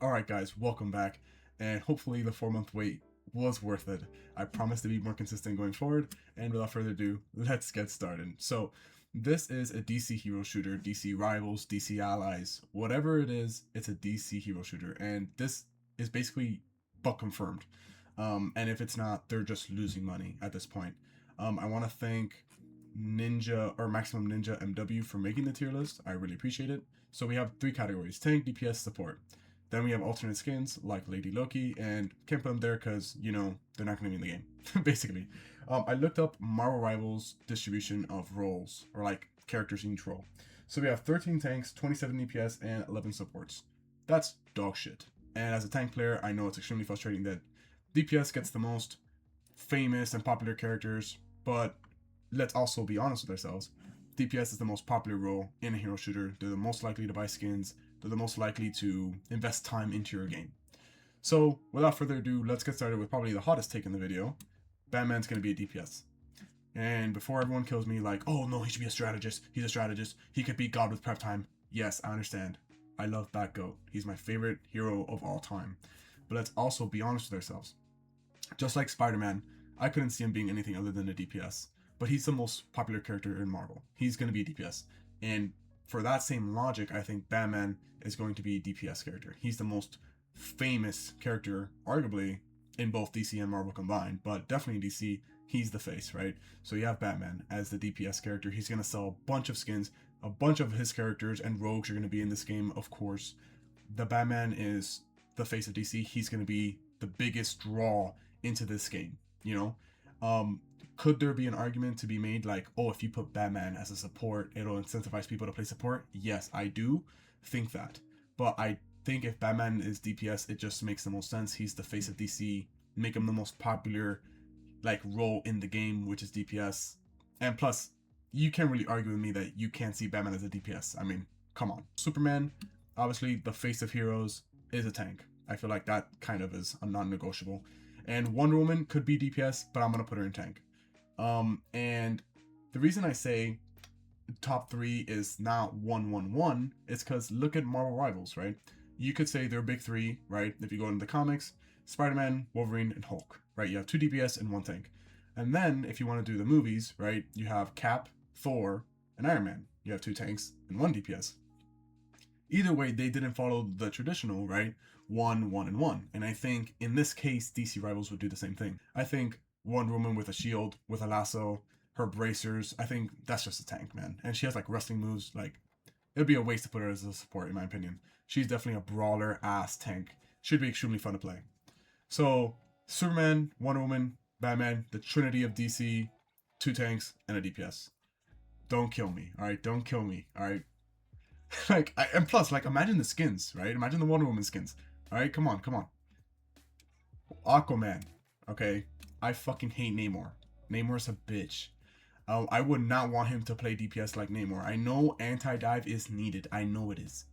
Alright guys, welcome back, and hopefully the 4-month wait was worth it. I promise to be more consistent going forward, and without further ado, let's get started. So, this is a DC hero shooter, DC Rivals, DC Allies, whatever it is, it's a DC hero shooter, and this is basically but confirmed. And if it's not, they're just losing money at this point. I want to thank Ninja or Maximum Ninja MW for making the tier list. I really appreciate it. So we have 3 categories: tank, DPS, support. Then we have alternate skins like Lady Loki, and can't put them there because, you know, they're not going to be in the game, basically. I looked up Marvel Rivals distribution of roles, or like characters in each role. So we have 13 tanks, 27 DPS, and 11 supports. That's dog shit. And as a tank player, I know it's extremely frustrating that DPS gets the most famous and popular characters, but let's also be honest with ourselves. DPS is the most popular role in a hero shooter. They're the most likely to buy skins. They're the most likely to invest time into your game. So without further ado, let's get started with probably the hottest take in the video. Batman's going to be a DPS. And before everyone kills me like, oh no, he should be a strategist. He's a strategist. He could beat God with prep time. Yes, I understand. I love Batgoat. He's my favorite hero of all time. But let's also be honest with ourselves. Just like Spider-Man, I couldn't see him being anything other than a DPS. But he's the most popular character in Marvel. He's going to be a DPS. And for that same logic, I think Batman is going to be a DPS character. He's the most famous character, arguably, in both DC and Marvel combined, but definitely DC, he's the face, right? So you have Batman as the DPS character. He's going to sell a bunch of skins. A bunch of his characters and rogues are going to be in this game, of course. The Batman is the face of DC. He's going to be the biggest draw into this game, you know? Could there be an argument to be made like, oh, if you put Batman as a support, it'll incentivize people to play support? Yes, I do think that. But I think if Batman is DPS, it just makes the most sense. He's the face of DC. Make him the most popular like role in the game, which is DPS. And plus, you can't really argue with me that you can't see Batman as a DPS. I mean, come on. Superman, obviously the face of heroes, is a tank. I feel like that kind of is a non-negotiable. And Wonder Woman could be DPS, but I'm going to put her in tank. And the reason I say top 3 is not 1-1-1 is because look at Marvel Rivals, right? You could say they're big 3, right? If you go into the comics, Spider-Man, Wolverine, and Hulk, right? You have 2 DPS and 1 tank. And then if you want to do the movies, right? You have Cap, Thor, and Iron Man. You have 2 tanks and 1 DPS. Either way, they didn't follow the traditional, right? 1-1-1. And I think in this case, DC Rivals would do the same thing. I think Wonder Woman with a shield, with a lasso, her bracers, I think that's just a tank, man. And she has like wrestling moves. Like, it'd be a waste to put her as a support, in my opinion. She's definitely a brawler ass tank. Should be extremely fun to play. So Superman, Wonder Woman, Batman, the trinity of DC, 2 tanks and a DPS. Don't kill me, all right? Don't kill me, all right? And plus, like, imagine the skins, right? Imagine the Wonder Woman skins. All right, come on. Aquaman, okay? I fucking hate Namor. Namor's a bitch. I would not want him to play DPS like Namor. I know anti-dive is needed. I know it is.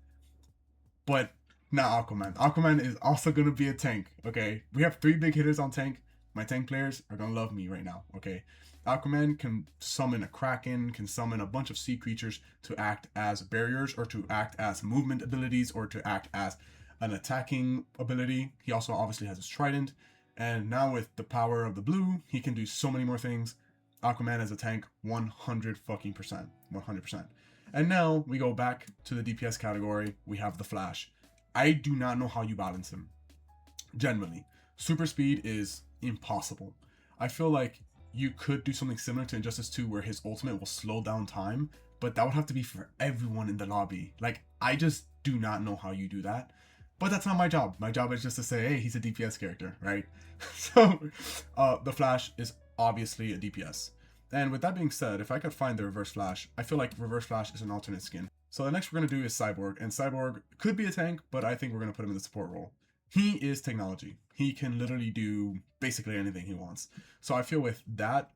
But not Aquaman. Aquaman is also going to be a tank, okay? We have 3 big hitters on tank. My tank players are going to love me right now, okay? Aquaman can summon a Kraken, can summon a bunch of sea creatures to act as barriers or to act as movement abilities or to act as an attacking ability. He also obviously has his trident. And now with the power of the blue, he can do so many more things. Aquaman as a tank, 100 fucking percent. 100%. And now we go back to the DPS category. We have the Flash. I do not know how you balance him. Generally. Super speed is impossible. I feel like you could do something similar to Injustice 2 where his ultimate will slow down time, but that would have to be for everyone in the lobby. Like, I just do not know how you do that. But that's not my job. My job is just to say, hey, he's a DPS character, right? So, the Flash is obviously a DPS. And with that being said, if I could find the Reverse Flash, I feel like Reverse Flash is an alternate skin. So the next we're going to do is Cyborg. And Cyborg could be a tank, but I think we're going to put him in the support role. He is technology. He can literally do basically anything he wants. So I feel with that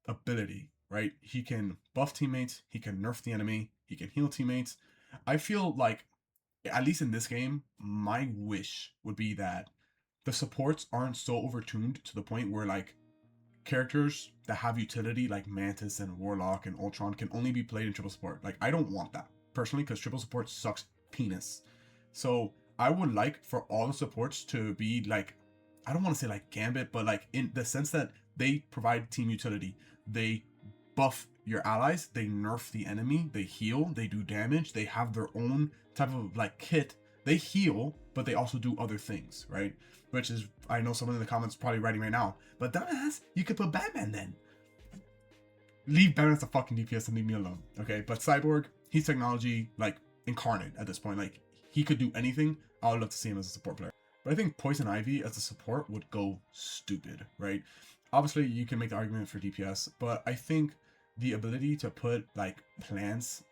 ability, right, he can buff teammates, he can nerf the enemy, he can heal teammates. I feel like, at least in this game, my wish would be that the supports aren't so overtuned to the point where like characters that have utility like Mantis and Warlock and Ultron can only be played in triple support. Like, I don't want that personally because triple support sucks penis. So I would like for all the supports to be like, I don't want to say like Gambit, but like in the sense that they provide team utility. They buff your allies, they nerf the enemy, they heal, they do damage, they have their own type of like kit. They heal, but they also do other things, right? Which is, I know someone in the comments probably writing right now, but dumbass, you could put Batman then. Leave Batman as a fucking DPS and leave me alone, okay? But Cyborg, he's technology like incarnate at this point. Like he could do anything. I would love to see him as a support player. But I think Poison Ivy as a support would go stupid, right? Obviously, you can make the argument for DPS, but I think the ability to put like plants,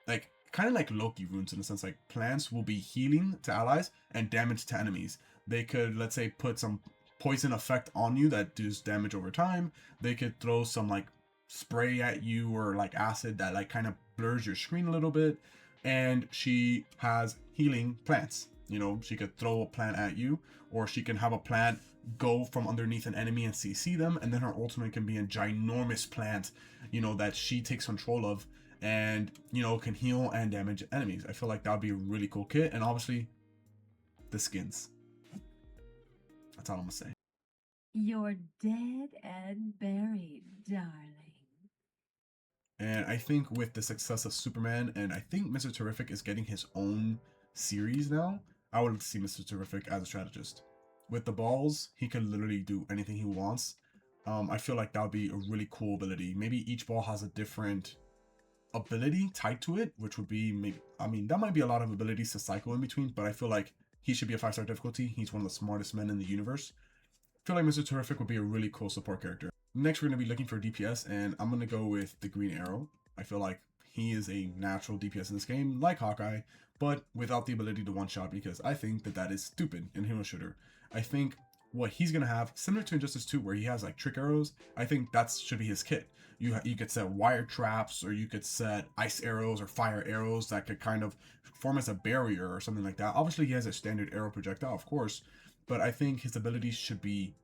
like kind of like Loki runes in a sense, like plants will be healing to allies and damage to enemies. They could, let's say, put some poison effect on you that does damage over time. They could throw some like spray at you or like acid that like kind of blurs your screen a little bit. And she has healing plants. You know, she could throw a plant at you, or she can have a plant go from underneath an enemy and CC them, and then her ultimate can be a ginormous plant, you know, that she takes control of and, you know, can heal and damage enemies. I feel like that would be a really cool kit. And obviously, the skins. That's all I'm gonna say. You're dead and buried, darling. And I think with the success of Superman, and I think Mr. Terrific is getting his own series now, I would like to see Mr. Terrific as a strategist. With the balls, he can literally do anything he wants. I feel like that would be a really cool ability. Maybe each ball has a different ability tied to it, which would be maybe, I mean, that might be a lot of abilities to cycle in between, but I feel like he should be a 5-star difficulty. He's one of the smartest men in the universe. I feel like Mr. Terrific would be a really cool support character. Next, we're going to be looking for DPS, and I'm going to go with the Green Arrow. I feel like he is a natural DPS in this game, like Hawkeye, but without the ability to one-shot, because I think that that is stupid in Hero Shooter. I think what he's going to have, similar to Injustice 2, where he has like trick arrows, I think that should be his kit. You could set wire traps, or you could set ice arrows or fire arrows that could kind of form as a barrier or something like that. Obviously, he has a standard arrow projectile, of course, but I think his abilities should be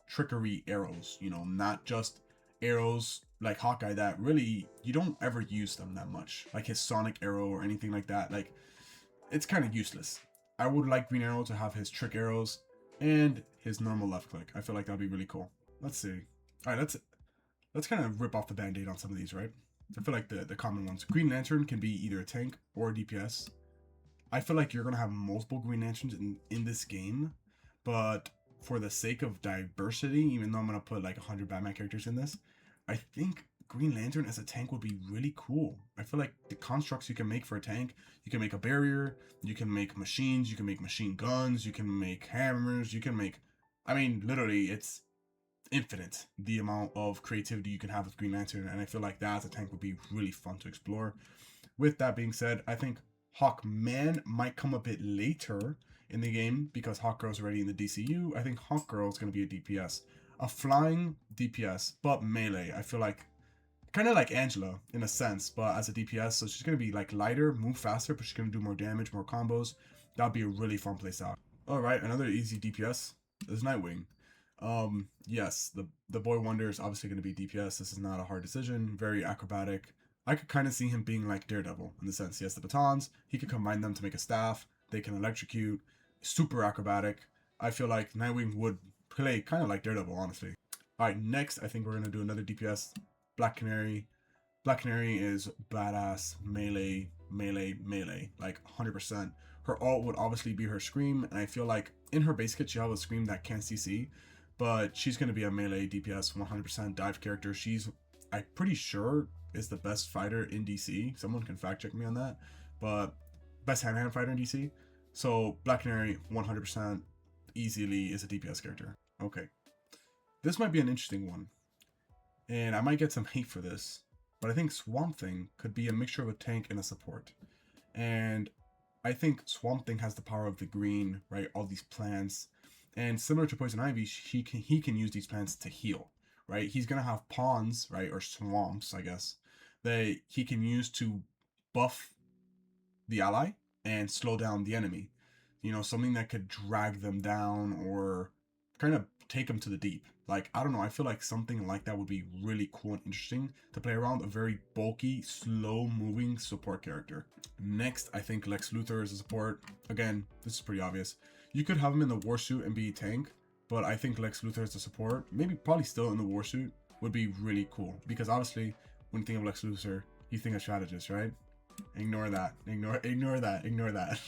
trickery arrows, you know, not just arrows like Hawkeye that really you don't ever use them that much, like his sonic arrow or anything like that. Like, it's kind of useless. I would like Green Arrow to have his trick arrows and his normal left click. I feel like that'd be really cool. Let's see. All right, let's kind of rip off the band-aid on some of these, right? I feel like the common ones. Green Lantern can be either a tank or a DPS. I feel like you're gonna have multiple Green Lanterns in this game, but for the sake of diversity, even though I'm gonna put like 100 Batman characters in this, I think Green Lantern as a tank would be really cool. I feel like the constructs you can make for a tank, you can make a barrier, you can make machines, you can make machine guns, you can make hammers, you can make, I mean, literally, it's infinite the amount of creativity you can have with Green Lantern, and I feel like that as a tank would be really fun to explore. With that being said, I think Hawkman might come a bit later in the game because Hawkgirl's already in the DCU. I think Hawkgirl is going to be a DPS. A flying DPS, but melee. I feel like kind of like Angela in a sense, but as a DPS. So she's going to be like lighter, move faster, but she's going to do more damage, more combos. That'd be a really fun playstyle. All right, another easy DPS is Nightwing. Yes, the Boy Wonder is obviously going to be DPS. This is not a hard decision. Very acrobatic. I could kind of see him being like Daredevil in the sense he has the batons. He could combine them to make a staff. They can electrocute. Super acrobatic. I feel like Nightwing would play kind of like Daredevil, honestly. All right, next I think we're gonna do another DPS. Black Canary. Black Canary is badass melee, like 100%. Her ult would obviously be her scream, and I feel like in her base kit she has a scream that can't CC, but she's gonna be a melee DPS 100% dive character. She's, I'm pretty sure, is the best fighter in DC. Someone can fact check me on that, but best hand-to-hand fighter in DC. So Black Canary 100% easily is a DPS character. Okay, this might be an interesting one, and I might get some hate for this, but I think Swamp Thing could be a mixture of a tank and a support. And I think Swamp Thing has the power of the green, right? All these plants, and similar to Poison Ivy, he can use these plants to heal, right? He's gonna have ponds, right, or swamps, I guess, that he can use to buff the ally and slow down the enemy. You know, something that could drag them down or kind of take him to the deep. Like, I don't know, I feel like something like that would be really cool and interesting to play around. A very bulky, slow moving support character. Next, I think Lex Luthor is a support. Again, this is pretty obvious. You could have him in the war suit and be a tank, but I think Lex Luthor as a support, maybe probably still in the war suit, would be really cool. Because obviously, when you think of Lex Luthor, you think of strategist, right? Ignore that. Ignore that.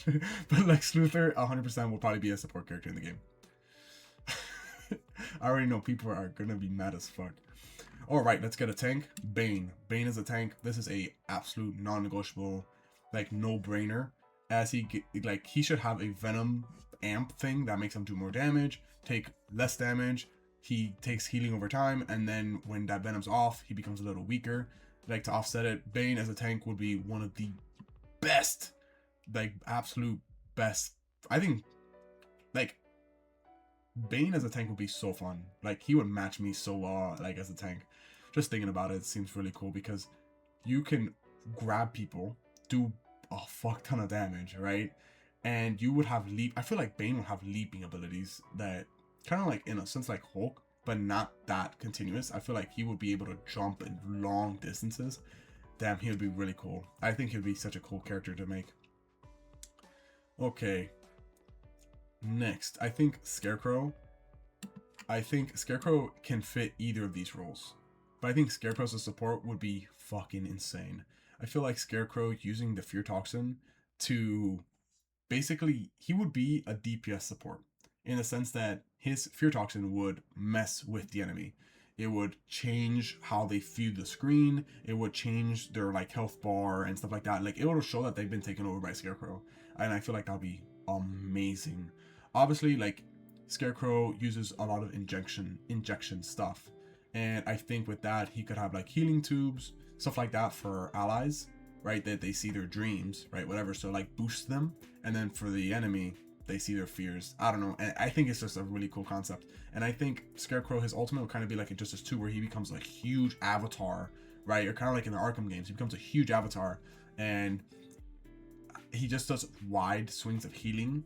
But Lex Luthor 100% will probably be a support character in the game. I already know people are gonna be mad as fuck. All right, let's get a tank. Bane. Bane is a tank. This is a absolute non-negotiable, like no-brainer. As he should have a Venom amp thing that makes him do more damage, take less damage. He takes healing over time, and then when that Venom's off, he becomes a little weaker. Like, to offset it, Bane as a tank would be one of the best, like absolute best. I think, like, Bane as a tank would be so fun. Like, he would match me so well, like, as a tank. Just thinking about it seems really cool because you can grab people, do a fuck ton of damage, right? And you would have leap. I feel like Bane would have leaping abilities that kind of like, in a sense, like Hulk, but not that continuous. I feel like he would be able to jump in long distances. Damn, he would be really cool. I think he'd be such a cool character to make. Okay. Next, I think Scarecrow. I think Scarecrow can fit either of these roles. But I think Scarecrow as a support would be fucking insane. I feel like Scarecrow using the Fear Toxin to basically, he would be a DPS support in the sense that his Fear Toxin would mess with the enemy. It would change how they view the screen. It would change their like health bar and stuff like that. Like, it would show that they've been taken over by Scarecrow. And I feel like that'll be amazing. Obviously, like, Scarecrow uses a lot of injection stuff. And I think with that, he could have like healing tubes, stuff like that for allies, right? That they see their dreams, right? Whatever. So like boost them. And then for the enemy, they see their fears. I don't know. And I think it's just a really cool concept. And I think Scarecrow, his ultimate will kind of be like Injustice 2, where he becomes like huge avatar, right? Or kind of like in the Arkham games, he becomes a huge avatar. And he just does wide swings of healing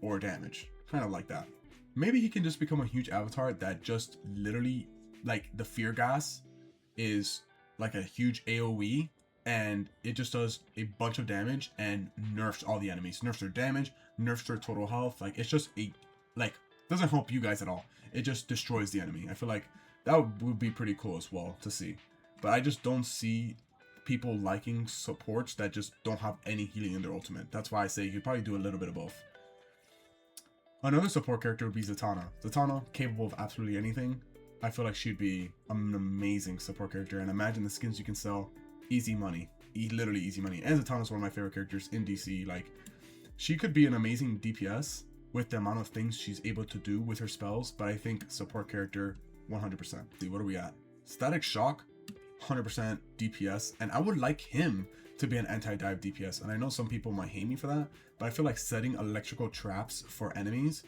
or damage. Kind of like that. Maybe he can just become a huge avatar that just literally, like, the fear gas is like a huge AoE, and it just does a bunch of damage and nerfs all the enemies. Nerfs their damage, nerfs their total health. Like, it's just a, like, doesn't help you guys at all. It just destroys the enemy. I feel like that would be pretty cool as well to see. But I just don't see people liking supports that just don't have any healing in their ultimate. That's why I say you could probably do a little bit of both. Another support character would be Zatanna. Zatanna, capable of absolutely anything. I feel like she'd be an amazing support character. And imagine the skins you can sell. Easy money. Literally easy money. And Zatanna's one of my favorite characters in DC. Like, she could be an amazing DPS with the amount of things she's able to do with her spells. But I think support character, 100%. See, what are we at? Static Shock, 100% DPS. And I would like him to be an anti-dive DPS. And I know some people might hate me for that, but I feel like setting electrical traps for enemies,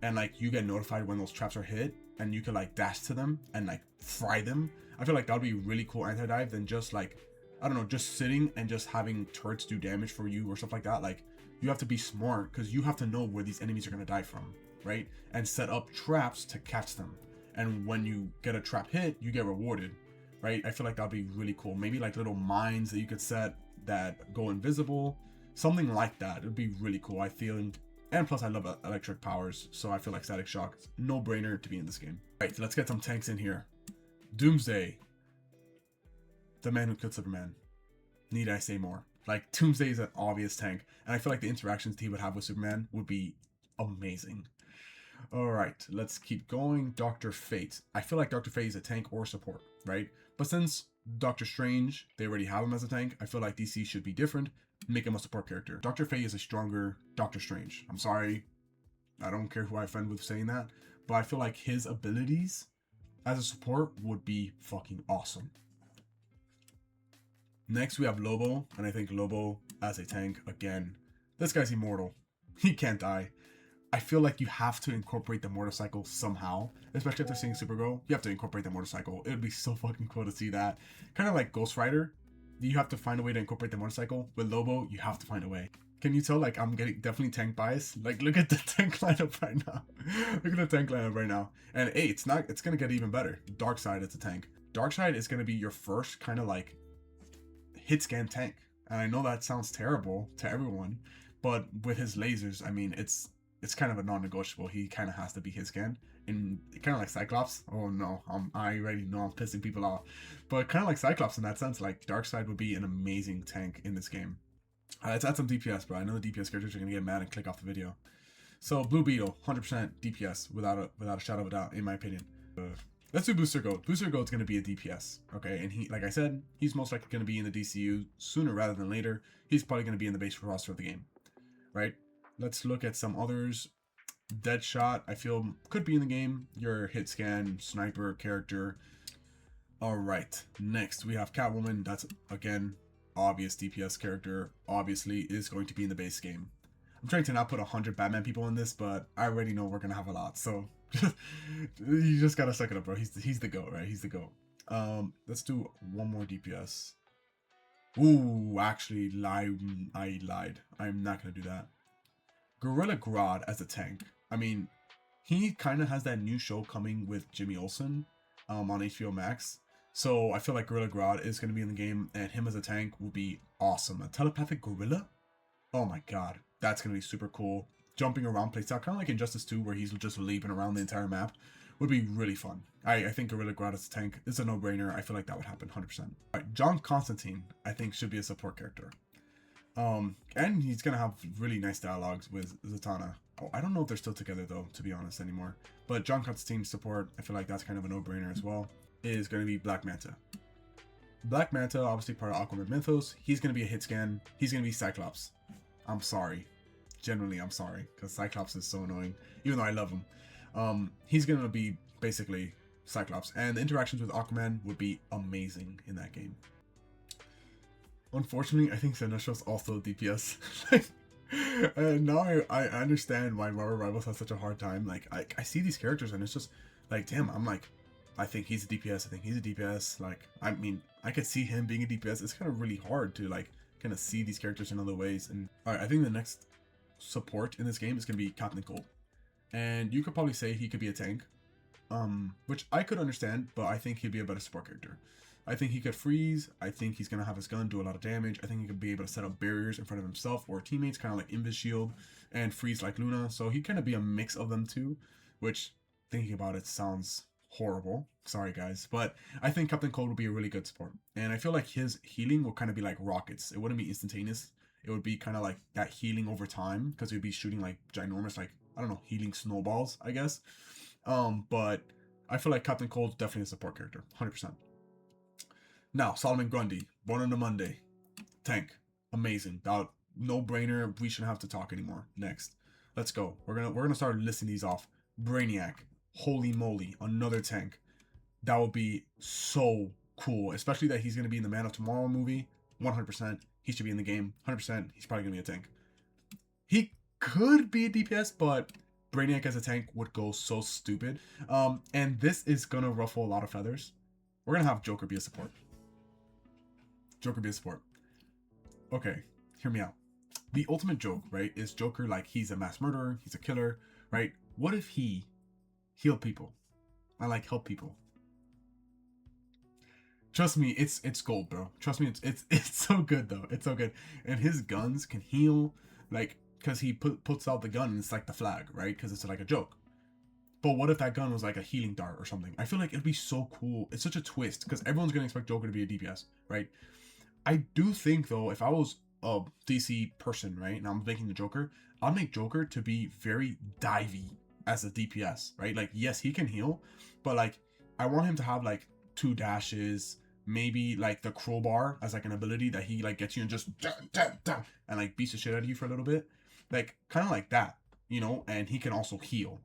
and like you get notified when those traps are hit, and you can like dash to them and like fry them. I feel like that would be really cool anti-dive than just like, I don't know, just sitting and just having turrets do damage for you or stuff like that. Like, you have to be smart because you have to know where these enemies are going to die from, right? And set up traps to catch them. And when you get a trap hit, you get rewarded, right? I feel like that'd be really cool. Maybe like little mines that you could set that go invisible, something like that. It would be really cool, I feel. And plus, I love electric powers, so I feel like Static Shock is no brainer to be in this game. All right, so let's get some tanks in here. Doomsday, the man who killed Superman. Need I say more? Like, Doomsday is an obvious tank, and I feel like the interactions he would have with Superman would be amazing. All right, let's keep going. Dr. Fate. I feel like Dr. Fate is a tank or support, right? But since Doctor Strange, they already have him as a tank, I feel like DC should be different, make him a support character. Dr. Fate is a stronger Doctor Strange. I'm sorry, I don't care who I offend with saying that, but I feel like his abilities as a support would be fucking awesome. Next we have Lobo, and I think Lobo as a tank, again, this guy's immortal. He can't die. I feel like you have to incorporate the motorcycle somehow, especially after seeing Supergirl. You have to incorporate the motorcycle. It would be so fucking cool to see that. Kind of like Ghost Rider. You have to find a way to incorporate the motorcycle. With Lobo, you have to find a way. Can you tell like I'm getting definitely tank bias? Like look at the tank lineup right now. Look at the tank lineup right now. And hey, it's gonna get even better. Dark side is a tank. Dark side is gonna be your first kind of like hit scan tank. And I know that sounds terrible to everyone, but with his lasers, I mean it's kind of a non-negotiable. He kind of has to be hit scan. And kind of like Cyclops. Oh no, I already know I'm pissing people off, but kind of like Cyclops in that sense. Like Darkseid would be an amazing tank in this game. Let's add some DPS, bro. I know the DPS characters are gonna get mad and click off the video. So Blue Beetle, 100% DPS without a shadow of a doubt, in my opinion. Let's do Booster Goat. Booster Goat's gonna be a DPS, okay? And he, like I said, he's most likely gonna be in the DCU sooner rather than later. He's probably gonna be in the base roster of the game, right? Let's look at some others. Deadshot, I feel could be in the game. Your hit scan sniper character. All right, next we have Catwoman. That's again obvious DPS character. Obviously is going to be in the base game. I'm trying to not put 100 Batman people in this, but I already know we're gonna have a lot. So you just gotta suck it up, bro. He's the GOAT, right? He's the GOAT. Let's do one more DPS. Ooh, actually, I lied. I'm not gonna do that. Gorilla Grodd as a tank. I mean, he kind of has that new show coming with Jimmy Olsen on HBO Max. So I feel like Gorilla Grodd is going to be in the game, and him as a tank would be awesome. A telepathic gorilla? Oh my god. That's going to be super cool. Jumping around playstyle, kind of like Injustice 2, where he's just leaping around the entire map, would be really fun. I think Gorilla Grodd as a tank is a no-brainer. I feel like that would happen 100%. All right, John Constantine, I think, should be a support character. And he's gonna have really nice dialogues with Zatanna. Oh, I don't know if they're still together though, to be honest, anymore. But John Constantine's support, I feel like that's kind of a no-brainer as well, is gonna be Black Manta. Black Manta, obviously part of Aquaman mythos. He's gonna be a hit scan. He's gonna be Cyclops. I'm sorry. Generally, I'm sorry, because Cyclops is so annoying, even though I love him. He's gonna be basically Cyclops, and the interactions with Aquaman would be amazing in that game. Unfortunately, I think Sinestro's also DPS. Now I understand why Marvel Rivals has such a hard time. Like, I see these characters and it's just like, damn, I'm like, I think he's a DPS. I think he's a DPS. Like, I mean, I could see him being a DPS. It's kind of really hard to like kind of see these characters in other ways. And all right, I think the next support in this game is going to be Captain Cold. And you could probably say he could be a tank, which I could understand, but I think he'd be a better support character. I think he could freeze. I think he's going to have his gun do a lot of damage. I think he could be able to set up barriers in front of himself or teammates, kind of like Invis Shield, and freeze like Luna. So he'd kind of be a mix of them too, which, thinking about it, sounds horrible. Sorry, guys. But I think Captain Cold would be a really good support. And I feel like his healing will kind of be like rockets. It wouldn't be instantaneous. It would be kind of like that healing over time, because he'd be shooting like ginormous, like, I don't know, healing snowballs, I guess. But I feel like Captain Cold's definitely a support character, 100%. Now, Solomon Grundy, Born on a Monday, tank, amazing. No brainer. We shouldn't have to talk anymore. Next, let's go. We're gonna start listing these off. Brainiac, holy moly, another tank. That would be so cool, especially that he's gonna be in the Man of Tomorrow movie. 100%. He should be in the game. 100%. He's probably gonna be a tank. He could be a DPS, but Brainiac as a tank would go so stupid. And this is gonna ruffle a lot of feathers. We're gonna have Joker be a support. Joker be a support. Okay, hear me out. The ultimate joke, right, is Joker like he's a mass murderer, he's a killer, right? What if he healed people? I like help people. Trust me, it's gold, bro. Trust me, it's so good though. It's so good, and his guns can heal, like, because he puts out the gun and it's like the flag, right? Because it's like a joke. But what if that gun was like a healing dart or something? I feel like it'd be so cool. It's such a twist because everyone's gonna expect Joker to be a DPS, right? I do think though, if I was a DC person, right, and I'm making the Joker, I'll make Joker to be very divey as a DPS, right? Like, yes, he can heal, but like, I want him to have like 2 dashes, maybe like the crowbar as like an ability that he like gets you and just and like beats the shit out of you for a little bit, like kind of like that, you know. And he can also heal.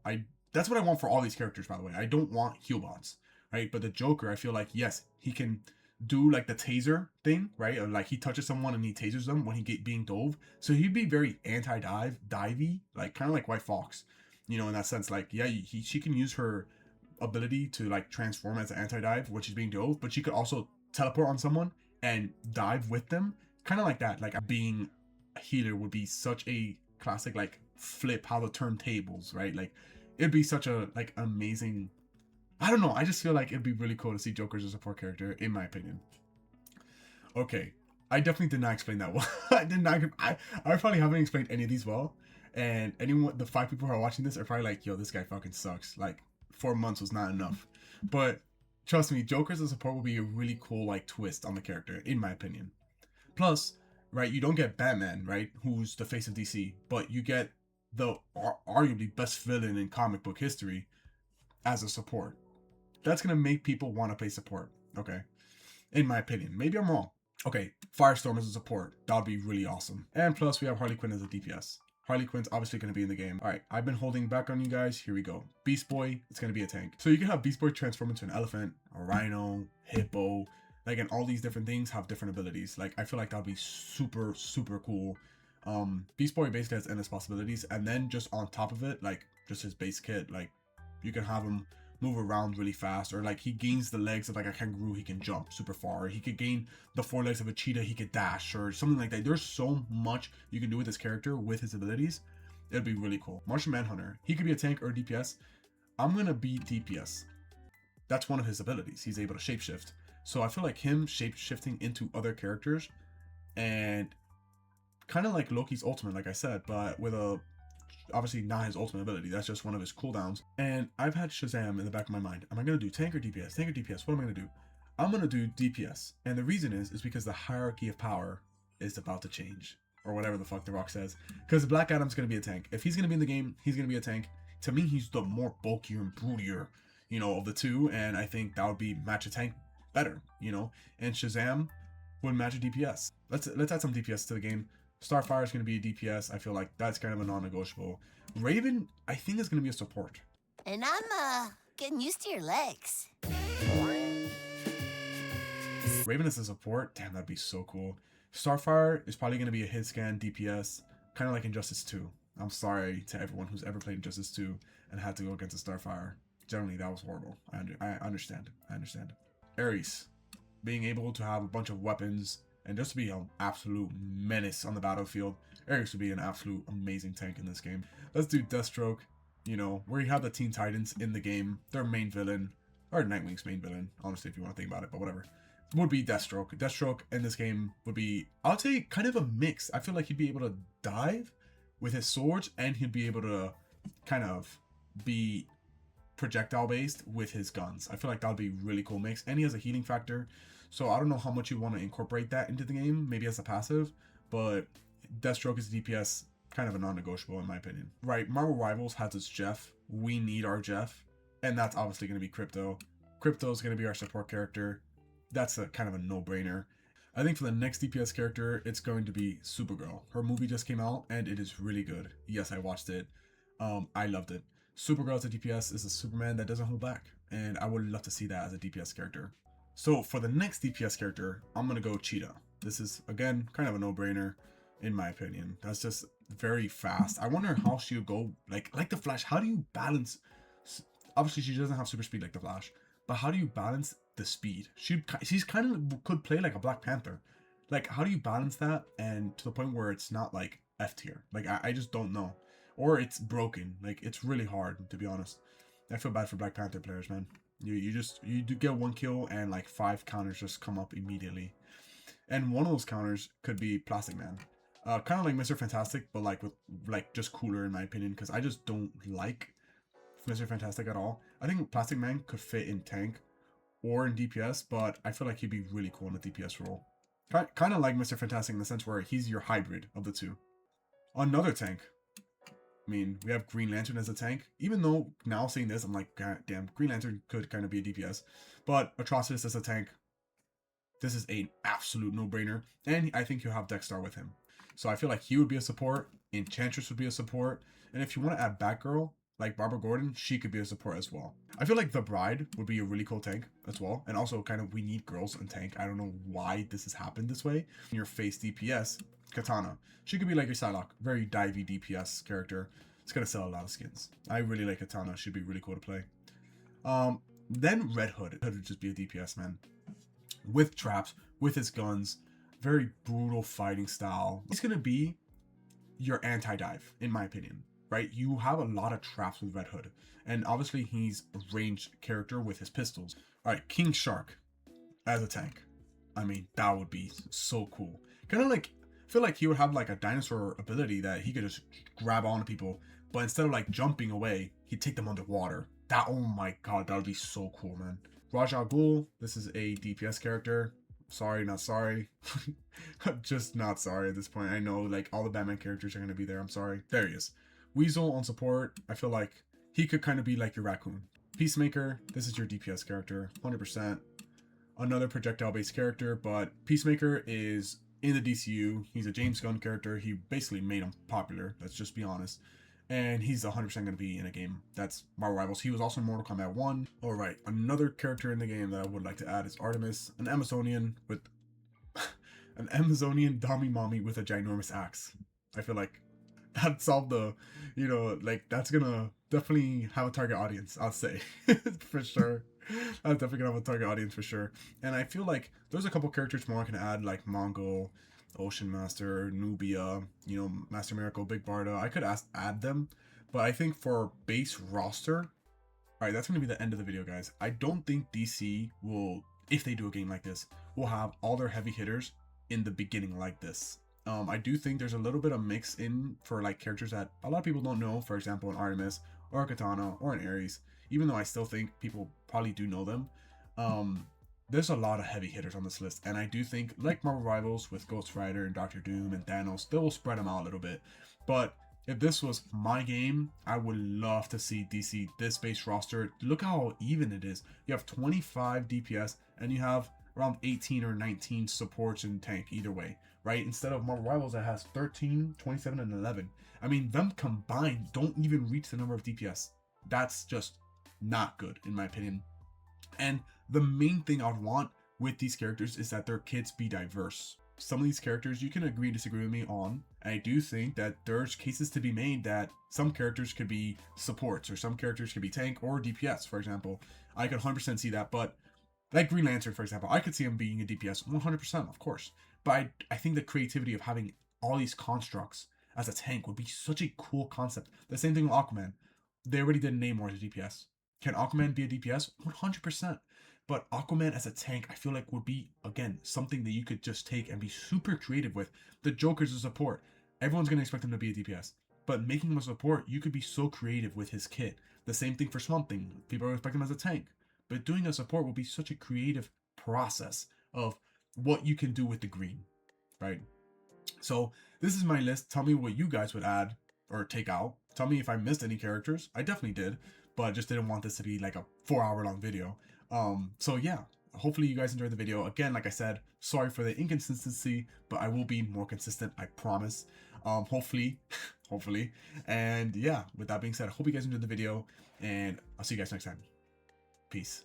That's what I want for all these characters, by the way. I don't want heal bots, right? But the Joker, I feel like, yes, he can do like the taser thing, right? Or like he touches someone and he tasers them when he being dove. So he'd be very divey, like kind of like White Fox, you know, in that sense. Like, yeah, she can use her ability to like transform as an anti-dive when she's being dove, but she could also teleport on someone and dive with them, kind of like that, like being healer would be such a classic, like, flip how the turntables, right? Like, it'd be such a, like, amazing, I don't know, I just feel like it'd be really cool to see Joker as a support character, in my opinion. Okay, I definitely did not explain that well. I did not. I probably haven't explained any of these well, and anyone, the 5 people who are watching this are probably like, "Yo, this guy fucking sucks." Like, 4 months was not enough. But trust me, Joker as a support will be a really cool, like, twist on the character, in my opinion. Plus, right, you don't get Batman, right, who's the face of DC, but you get the arguably best villain in comic book history as a support. That's gonna make people want to play support. Okay, in my opinion. Maybe I'm wrong. Okay, Firestorm as a support. That would be really awesome. And plus, we have Harley Quinn as a DPS. Harley Quinn's obviously going to be in the game. All right, I've been holding back on you guys. Here we go. Beast Boy, it's going to be a tank. So you can have Beast Boy transform into an elephant, a rhino, hippo, like, and all these different things have different abilities. Like, I feel like that would be super, super cool. Beast Boy basically has endless possibilities. And then just on top of it, like, just his base kit, like, you can have him move around really fast, or like he gains the legs of like a kangaroo, he can jump super far, or he could gain the 4 legs of a cheetah, he could dash, or something like that. There's so much you can do with this character with his abilities. It'd be really cool. Martian Manhunter, he could be a tank or a DPS. I'm gonna be DPS. That's one of his abilities. He's able to shapeshift. So I feel like him shape-shifting into other characters, and kind of like Loki's ultimate, like I said, but with a, obviously not his ultimate ability, that's just one of his cooldowns. And I've had Shazam in the back of my mind. Am I going to do tank or DPS? Tank or DPS? What am I going to do? I'm going to do DPS. And the reason is because the hierarchy of power is about to change. Or whatever the fuck The Rock says. Because Black Adam's going to be a tank. If he's going to be in the game, he's going to be a tank. To me, he's the more bulkier and brutier, you know, of the two. And I think that would be match a tank better, you know. And Shazam would match a DPS. Let's add some DPS to the game. Starfire is going to be a DPS. I feel like that's kind of a non-negotiable. Raven, I think, is going to be a support. And I'm getting used to your legs. Raven as a support? Damn, that'd be so cool. Starfire is probably going to be a hit scan DPS, kind of like Injustice 2. I'm sorry to everyone who's ever played Injustice 2 and had to go against a Starfire. Generally, that was horrible. I understand. Ares, being able to have a bunch of weapons and just to be an absolute menace on the battlefield. Ares would be an absolute amazing tank in this game. Let's do Deathstroke. You know, where you have the Teen Titans in the game, their main villain, or Nightwing's main villain, honestly, if you want to think about it, but whatever, would be Deathstroke. Deathstroke in this game would be, I'll say, kind of a mix. I feel like he'd be able to dive with his swords, and he'd be able to kind of be projectile based with his guns. I feel like that would be a really cool mix. And he has a healing factor. So I don't know how much you want to incorporate that into the game, maybe as a passive, but Deathstroke is a DPS, kind of a non-negotiable in my opinion. Right, Marvel Rivals has its Jeff. We need our Jeff, and that's obviously going to be Crypto. Crypto is going to be our support character. That's a kind of a no-brainer. I think for the next DPS character, it's going to be Supergirl. Her movie just came out, and it is really good. Yes, I watched it. I loved it. Supergirl as a DPS is a Superman that doesn't hold back, and I would love to see that as a DPS character. So for the next DPS character, I'm going to go Cheetah. This is, again, kind of a no-brainer, in my opinion. That's just very fast. I wonder how she'll go, like the Flash. How do you balance? Obviously, she doesn't have super speed like the Flash, but how do you balance the speed? She's kind of could play like a Black Panther. Like, how do you balance that and to the point where it's not like F tier? Like, I just don't know. Or it's broken. Like, it's really hard, to be honest. I feel bad for Black Panther players, man. You do get 1 kill and like 5 counters just come up immediately. And one of those counters could be Plastic Man. Kind of like Mr. Fantastic, but like with like just cooler in my opinion, because I just don't like Mr. Fantastic at all. I think Plastic Man could fit in tank or in DPS, but I feel like he'd be really cool in a DPS role. Kind of like Mr. Fantastic in the sense where he's your hybrid of the two. Another tank. I mean, we have Green Lantern as a tank. Even though now seeing this, I'm like, God damn, Green Lantern could kind of be a DPS. But Atrocitus as a tank, this is an absolute no-brainer. And I think you'll have Dexter with him. So I feel like he would be a support. Enchantress would be a support. And if you want to add Batgirl, like Barbara Gordon, she could be a support as well. I feel like The Bride would be a really cool tank as well. And also kind of, we need girls in tank. I don't know why this has happened this way. In your face DPS, Katana. She could be like your Psylocke, very divey DPS character. It's gonna sell a lot of skins. I really like Katana. She'd be really cool to play. Then Red Hood. Red Hood would just be a DPS, man. With traps, with his guns, very brutal fighting style. He's gonna be your anti-dive, in my opinion, right? You have a lot of traps with Red Hood, and obviously he's a ranged character with his pistols. All right, King Shark as a tank. I mean, that would be so cool. Kind of like, I feel like he would have like a dinosaur ability that he could just grab onto people, but instead of like jumping away, he'd take them underwater. That, oh my god, that would be so cool, man. Raja Ghul, this is a DPS character. Sorry, not sorry. I'm just not sorry at this point. I know like all the Batman characters are going to be there. I'm sorry. There he is. Weasel on support. I feel like he could kind of be like your raccoon. Peacemaker, this is your DPS character, 100%. Another projectile-based character, but Peacemaker is in the DCU. He's a James Gunn character. He basically made him popular. Let's just be honest. And he's 100% going to be in a game that's Marvel Rivals. He was also in Mortal Kombat 1. All right, another character in the game that I would like to add is Artemis, an Amazonian with an Amazonian Dami Mommy with a ginormous axe. I feel like that solved the, you know, like that's gonna definitely have a target audience, I'll say. For sure. That's definitely gonna have a target audience for sure. And I feel like there's a couple characters more I can add, like Mongol, Ocean Master, Nubia, you know, Master Miracle, Big Barda. I could add them, but I think for base roster, all right, that's going to be the end of the video, guys. I don't think DC will, if they do a game like this, will have all their heavy hitters in the beginning like this. I do think there's a little bit of mix in for like characters that a lot of people don't know, for example, an Artemis or a Katana or an Ares, even though I still think people probably do know them. There's a lot of heavy hitters on this list, and I do think, like Marvel Rivals with Ghost Rider and Doctor Doom and Thanos, they will spread them out a little bit. But if this was my game, I would love to see DC this base roster. Look how even it is. You have 25 DPS, and you have around 18 or 19 supports and tank either way, right? Instead of Marvel Rivals that has 13, 27, and 11. I mean, them combined don't even reach the number of DPS. That's just not good, in my opinion. And the main thing I'd want with these characters is that their kits be diverse. Some of these characters you can agree disagree with me on. And I do think that there's cases to be made that some characters could be supports, or some characters could be tank or DPS, for example. I could 100% see that, but like Green Lantern, for example, I could see him being a DPS 100%, of course. But I think the creativity of having all these constructs as a tank would be such a cool concept. The same thing with Aquaman. They already did Namor as a DPS. Can Aquaman be a DPS? 100%. But Aquaman as a tank, I feel like would be, again, something that you could just take and be super creative with. The Joker's a support. Everyone's going to expect him to be a DPS. But making him a support, you could be so creative with his kit. The same thing for Swamp Thing. People expect him as a tank. But doing a support will be such a creative process of what you can do with the green, right? So this is my list. Tell me what you guys would add or take out. Tell me if I missed any characters. I definitely did, but I just didn't want this to be like a 4-hour long video. So yeah, hopefully you guys enjoyed the video. Again, like I said, sorry for the inconsistency, but I will be more consistent, I promise. Hopefully, hopefully. And yeah, with that being said, I hope you guys enjoyed the video, and I'll see you guys next time. Peace.